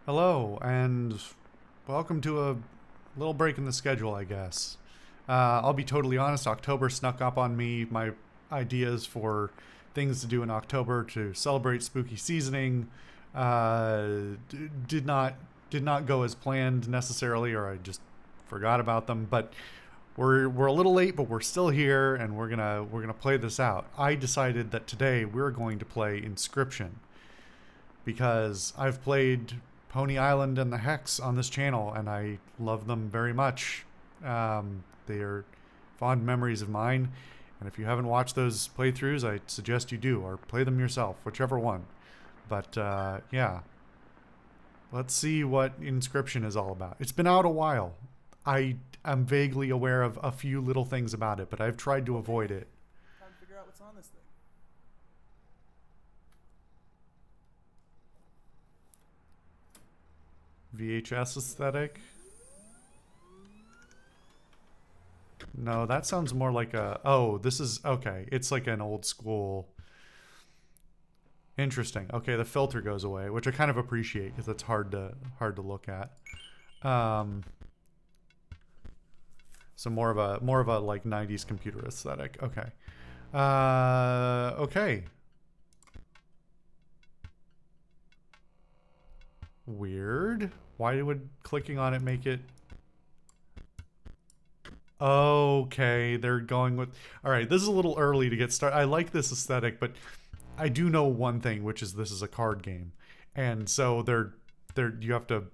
Hello, and welcome to a little break in the schedule, I guess. I'll be totally honest, October snuck up on me. My ideas for things to do in October to celebrate spooky seasoning did not go as planned necessarily, or I just forgot about them. But we're a little late, but we're still here, and we're gonna play this out. I decided that today we're going to play Inscryption because I've played Pony Island and the Hex on this channel, and I love them very much. They are fond memories of mine, and if you haven't watched those playthroughs, I suggest you do, or play them yourself, whichever one. But yeah, let's see what Inscryption is all about. It's been out a while. I am vaguely aware of a few little things about it, but I've tried to avoid it. Time to figure out what's on this thing. VHS aesthetic. No, that sounds more like a... Oh, this is... Okay, it's like an old school... Interesting. Okay, the filter goes away, which I kind of appreciate because it's hard to look at. So more of a like 90s computer aesthetic. Okay. Okay. Weird. Why would clicking on it make it... Okay, they're going with... All right, this is a little early to get started. I like this aesthetic, but I do know one thing, which is this is a card game. And so you have to...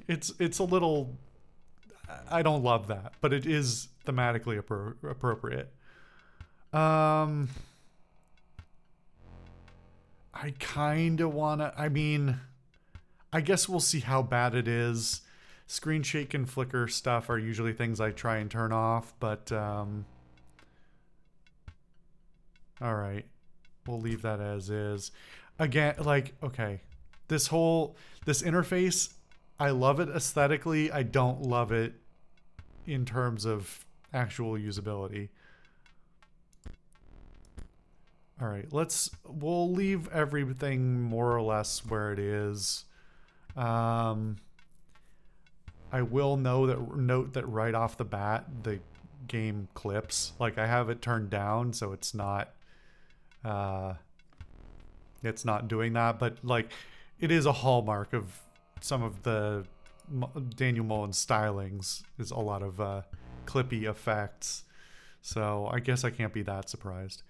it's a little... I don't love that, but it is thematically appropriate. I kind of want to... I mean, I guess we'll see how bad it is. Screen shake and flicker stuff are usually things I try and turn off, but all right, we'll leave that as is. Again, like, okay, this interface, I love it aesthetically. I don't love it in terms of actual usability. All right, we'll leave everything more or less where it is. I will note that right off the bat, the game clips. Like, I have it turned down, so it's not doing that. But like, it is a hallmark of some of the Daniel Mullen's stylings. Is a lot of clippy effects. So I guess I can't be that surprised.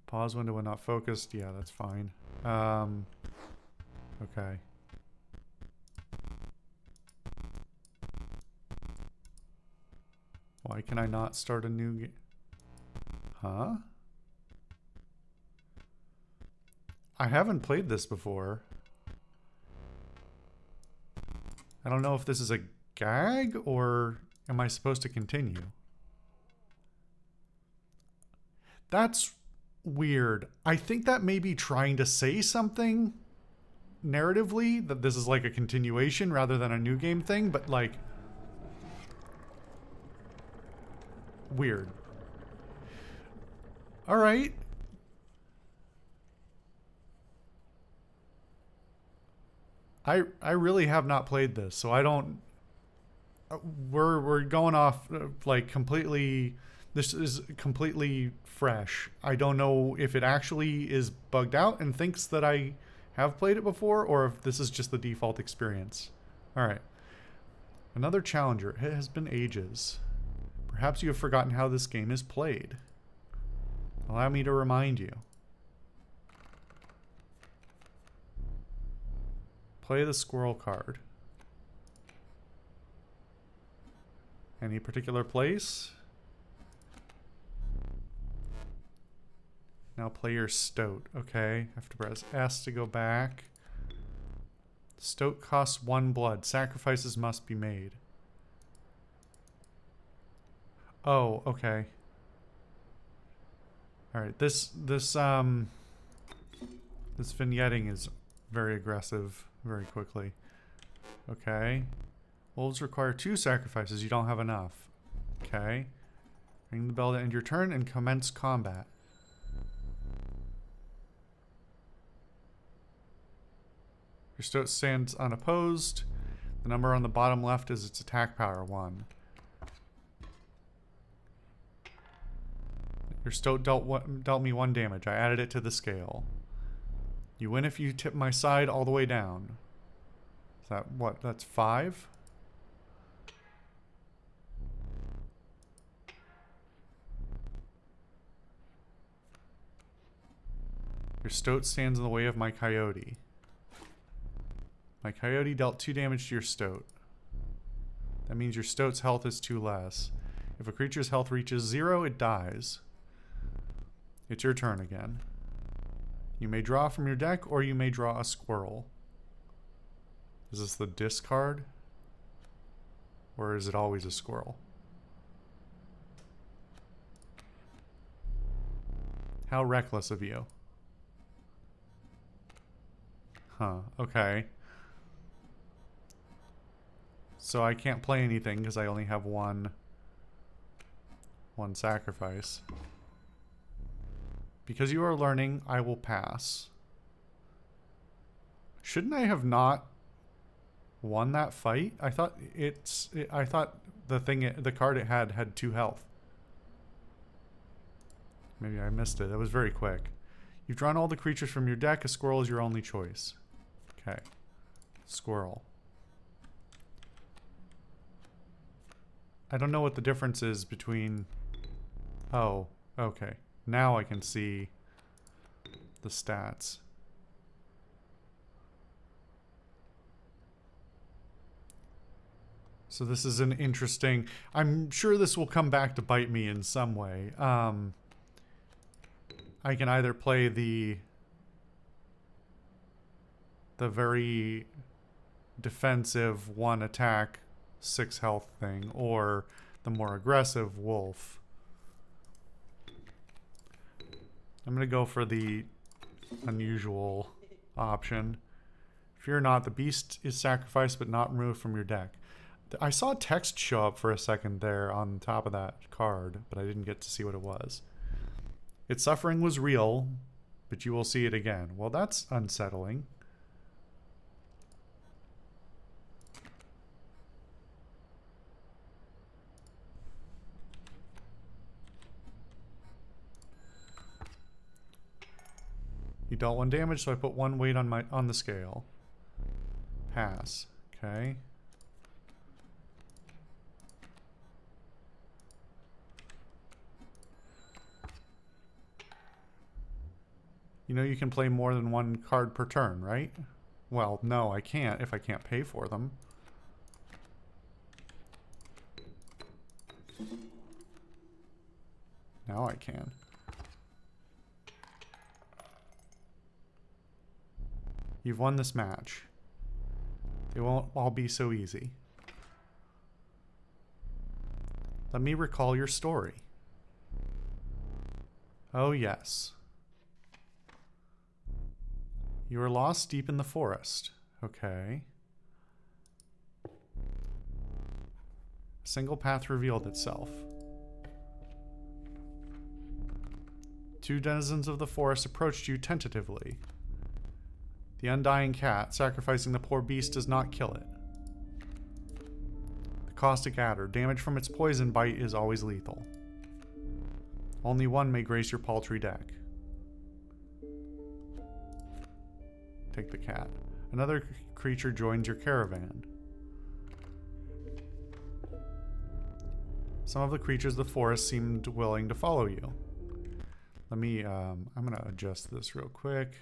Pause window when not focused. Yeah, that's fine. Okay. Why can I not start a new game? Huh? I haven't played this before. I don't know if this is a gag or am I supposed to continue? That's weird. I think that may be trying to say something narratively, that this is like a continuation rather than a new game thing, but like... Weird. All right. I really have not played this, so I don't... We're going off like completely... This is completely fresh. I don't know if it actually is bugged out and thinks that I have played it before, or if this is just the default experience. All right. Another challenger. It has been ages. Perhaps you have forgotten how this game is played. Allow me to remind you. Play the squirrel card. Any particular place? Now play your stoat. Okay, have to press S to go back. Stoat costs 1 blood. Sacrifices must be made. Oh, okay. All right, this vignetting is very aggressive very quickly. Okay. Wolves require 2 sacrifices. You don't have enough. Okay. Ring the bell to end your turn and commence combat. Your stoat stands unopposed. The number on the bottom left is its attack power, 1. Your stoat dealt me 1 damage. I added it to the scale. You win if you tip my side all the way down. Is that what? That's 5? Your stoat stands in the way of my coyote. My coyote dealt 2 damage to your stoat. That means your stoat's health is 2 less. If a creature's health reaches 0, it dies. It's your turn again. You may draw from your deck, or you may draw a squirrel. Is this the discard? Or is it always a squirrel? How reckless of you. Huh, okay. So I can't play anything because I only have one sacrifice. Because you are learning, I will pass. Shouldn't I have not won that fight? I thought the card it had 2 health. Maybe I missed it. That was very quick. You've drawn all the creatures from your deck. A squirrel is your only choice. Okay. Squirrel. I don't know what the difference is between... Oh, okay. Now I can see the stats. So this is an interesting... I'm sure this will come back to bite me in some way. I can either play the very defensive 1 attack, 6 health thing, or the more aggressive wolf. I'm going to go for the unusual option. Fear not, the beast is sacrificed but not removed from your deck. I saw text show up for a second there on top of that card, but I didn't get to see what it was. Its suffering was real, but you will see it again. Well, that's unsettling. You dealt 1 damage, so I put 1 weight on the scale. Pass. Okay. You know you can play more than 1 card per turn, right? Well, no, I can't if I can't pay for them. Now I can. You've won this match. It won't all be so easy. Let me recall your story. Oh, yes. You were lost deep in the forest. Okay. A single path revealed itself. 2 denizens of the forest approached you tentatively. The undying cat, sacrificing the poor beast, does not kill it. The caustic adder, damage from its poison bite is always lethal. Only 1 may grace your paltry deck. Take the cat. Another creature joins your caravan. Some of the creatures of the forest seemed willing to follow you. Let me, I'm gonna adjust this real quick.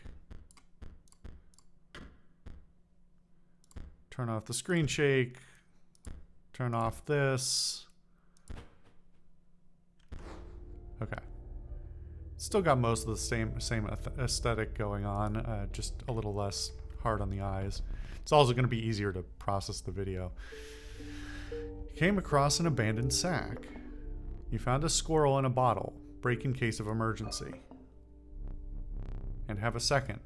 Turn off the screen shake. Turn off this. Okay. Still got most of the same aesthetic going on, just a little less hard on the eyes. It's also going to be easier to process the video. You came across an abandoned sack. You found a squirrel in a bottle. Break in case of emergency. And have a second.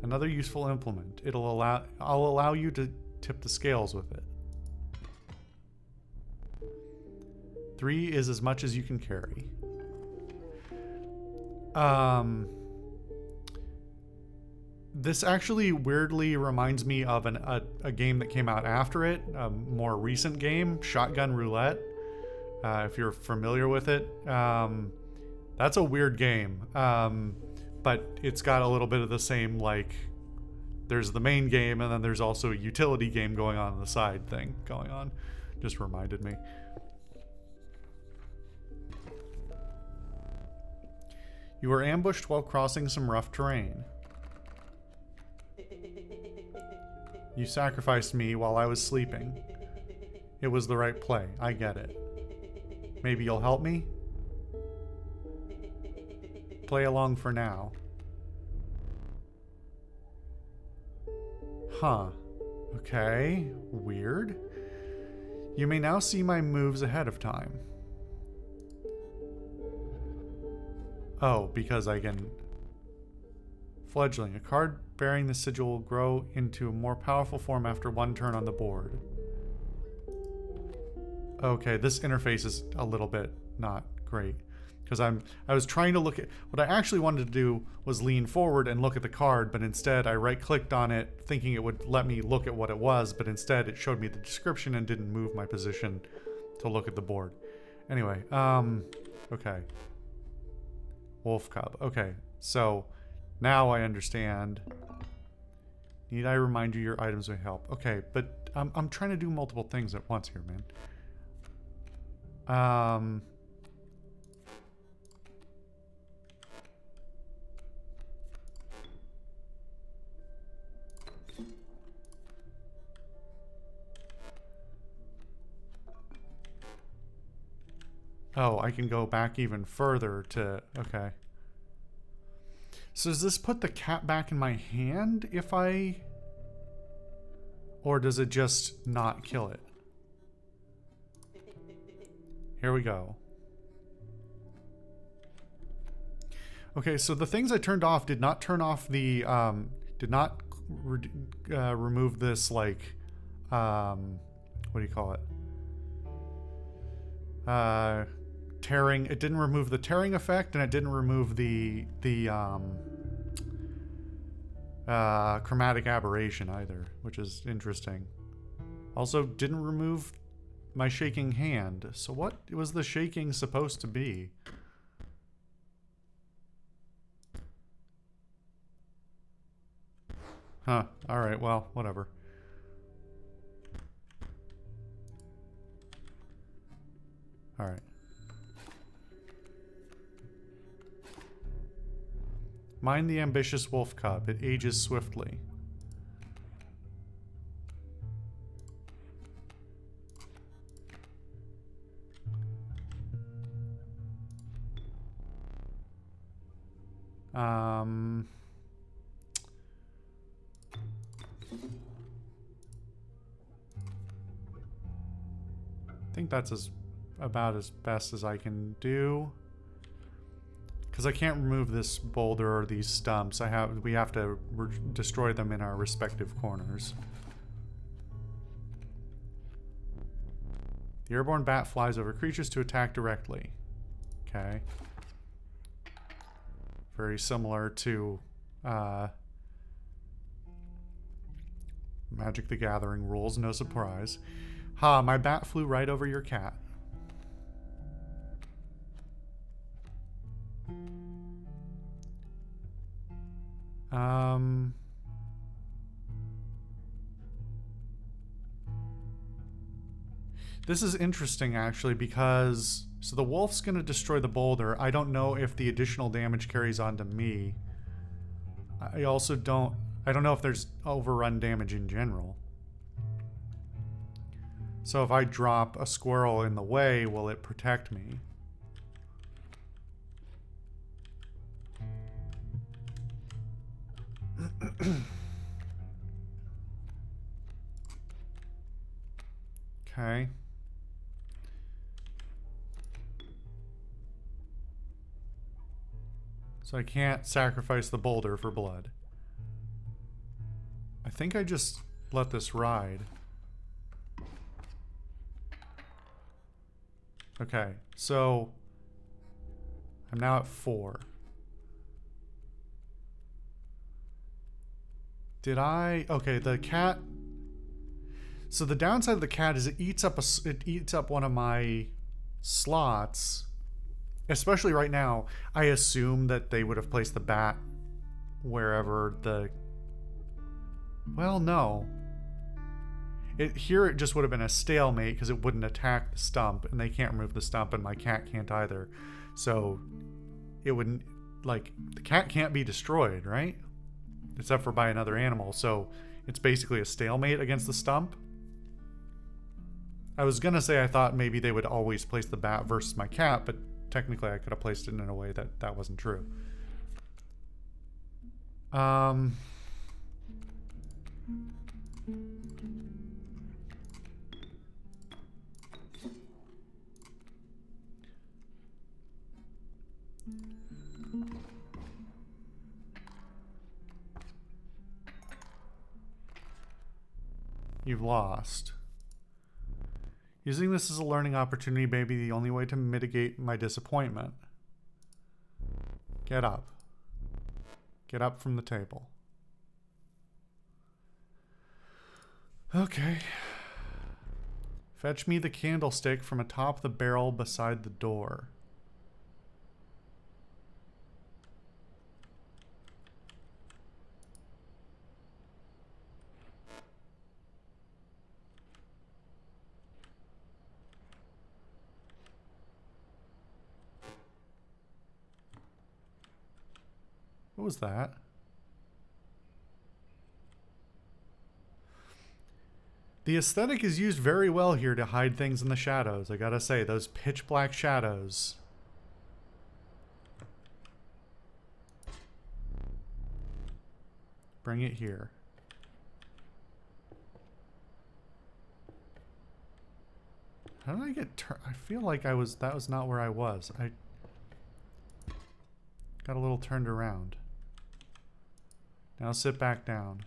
Another useful implement. I'll allow you to tip the scales with it. 3 is as much as you can carry. This actually weirdly reminds me of a game that came out after it, a more recent game, Shotgun Roulette. If you're familiar with it, that's a weird game, but it's got a little bit of the same, like, there's the main game and then there's also a utility game going on the side thing going on. Just reminded me. You were ambushed while crossing some rough terrain. You sacrificed me while I was sleeping. It was the right play. I get it. Maybe you'll help me? Play along for now. Huh. Okay. Weird. You may now see my moves ahead of time. Oh, because I can... Fledgling. A card bearing the sigil will grow into a more powerful form after one turn on the board. Okay, this interface is a little bit not great. Because I was trying to look at... What I actually wanted to do was lean forward and look at the card, but instead I right-clicked on it thinking it would let me look at what it was, but instead it showed me the description and didn't move my position to look at the board. Anyway, okay. Wolf Cub. Okay, so now I understand. Need I remind you your items may help? Okay, but I'm trying to do multiple things at once here, man. Oh, I can go back even further to... Okay. So does this put the cat back in my hand if I... Or does it just not kill it? Here we go. Okay, so the things I turned off did not turn off the... did not remove this, like... what do you call it? Tearing. It didn't remove the tearing effect, and it didn't remove the chromatic aberration either, which is interesting. Also didn't remove my shaking hand. So what was the shaking supposed to be? Huh. Alright, well, whatever. Alright. Mind the ambitious wolf cub. It ages swiftly. I think that's about as best as I can do. Because I can't remove this boulder or these stumps. We have to destroy them in our respective corners. The airborne bat flies over creatures to attack directly. Okay. Very similar to Magic the Gathering rules, no surprise. Ha, my bat flew right over your cat. This is interesting actually because so the wolf's gonna destroy the boulder. I don't know if the additional damage carries on to me. I don't know if there's overrun damage in general. So if I drop a squirrel in the way, will it protect me? Okay. So I can't sacrifice the boulder for blood. I think I just let this ride. Okay, so I'm now at 4. Did I? Okay, the cat. So the downside of the cat is it eats up one of my slots. Especially right now, I assume that they would have placed the bat wherever the... Well, no. Here it just would have been a stalemate because it wouldn't attack the stump, and they can't remove the stump, and my cat can't either. So it wouldn't... Like, the cat can't be destroyed, right? Except for by another animal, so it's basically a stalemate against the stump. I was gonna say I thought maybe they would always place the bat versus my cat, but technically I could have placed it in a way that that wasn't true. You've lost. Using this as a learning opportunity may be the only way to mitigate my disappointment. Get up. Get up from the table. Okay. Fetch me the candlestick from atop the barrel beside the door. What was that? The aesthetic is used very well here to hide things in the shadows. I gotta say, those pitch black shadows. Bring it here. How did I get I feel like that was not where I was. I got a little turned around. Now sit back down.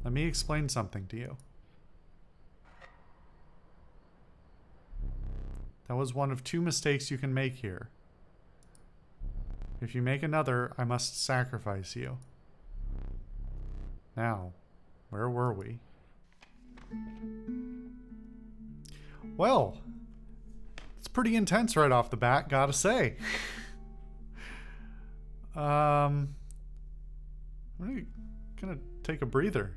Let me explain something to you. That was one of two mistakes you can make here. If you make another, I must sacrifice you. Now, where were we? Well, it's pretty intense right off the bat, gotta say. I'm gonna take a breather.